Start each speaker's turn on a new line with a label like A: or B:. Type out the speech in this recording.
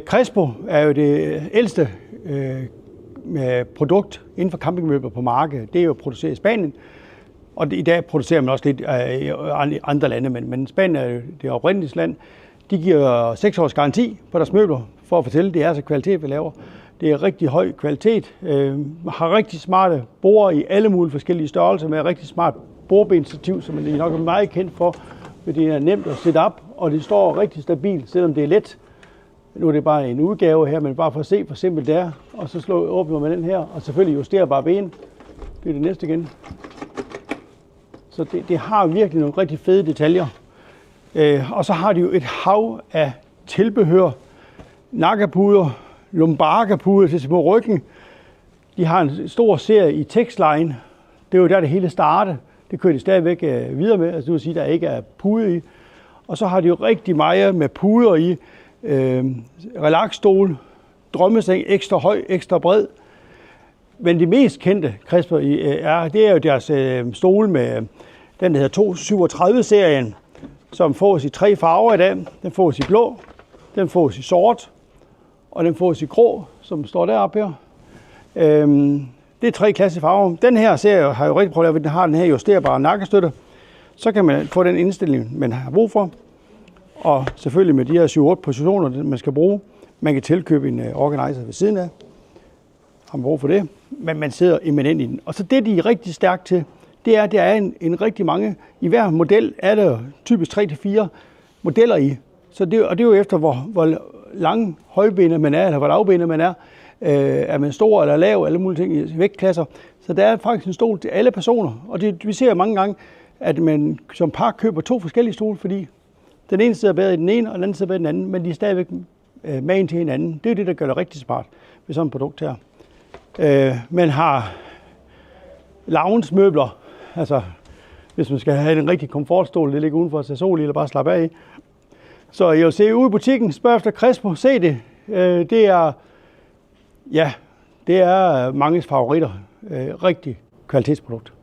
A: Crespo er jo det ældste produkt inden for campingmøbler på markedet. Det er jo produceret i Spanien, og i dag producerer man også lidt i andre lande, men Spanien er jo det oprindelsesland. De giver 6 års garanti på deres møbler, for at fortælle, at det er så kvalitet, vi laver. Det er rigtig høj kvalitet, har rigtig smarte borde i alle mulige forskellige størrelser, med rigtig smart bordbenstativ, som man nok er meget kendt for, fordi det er nemt at sætte op, og det står rigtig stabilt, selvom det er let. Nu er det bare en udgave her, men bare for at se, hvor simpelt det er. Og så åbner man den her, og selvfølgelig justerer bare ben. Det er det næste igen. Så det har virkelig nogle rigtig fede detaljer. Og så har de jo et hav af tilbehør. Nakkepuder, lumbarkapuder til på ryggen. De har en stor serie i Texline. Det er jo der, det hele startede. Det kører de stadigvæk videre med. Altså det vil sige, at der ikke er pude i. Og så har de jo rigtig meget med puder i. Relaxstol, drømmeseng, ekstra høj, ekstra bred. Men det mest kendte Crespo det er jo deres stole med den, der hedder 237-serien, som fås i 3 farver i dag. Den fås i blå, den fås i sort, og den fås i grå, som står deroppe her. Det er 3 klassefarver. Den her serie har jo rigtig prøvet at lave, den har den her justerbare nakkestøtte. Så kan man få den indstilling, man har brug for. Og selvfølgelig med de her 7-8 positioner, man skal bruge. Man kan tilkøbe en organizer ved siden af. Har man brug for det. Men man sidder eminent i den. Og så det, de er rigtig stærkt til, det er, at der er en rigtig mange. I hver model er der typisk 3-4 modeller i. Så det er jo efter, hvor lang højbenet man er, eller hvor lavbenet man er. Er man stor eller lav, alle mulige ting i vægtklasser. Så der er faktisk en stol til alle personer. Og vi ser mange gange, at man som par køber 2 forskellige stole, fordi den ene sidder bedre i den ene, og den anden sidder bedre i den anden, men de er stadigvæk magen til hinanden. Det er det, der gør det rigtig smart ved sådan et produkt her. Man har lounge-møbler, altså hvis man skal have en rigtig komfortstol, det ligger udenfor at tage sol i, eller bare slappe af i. Så jeg vil se ude i butikken, spørg efter Crespo, se det. Det er manges favoritter. Rigtig kvalitetsprodukt.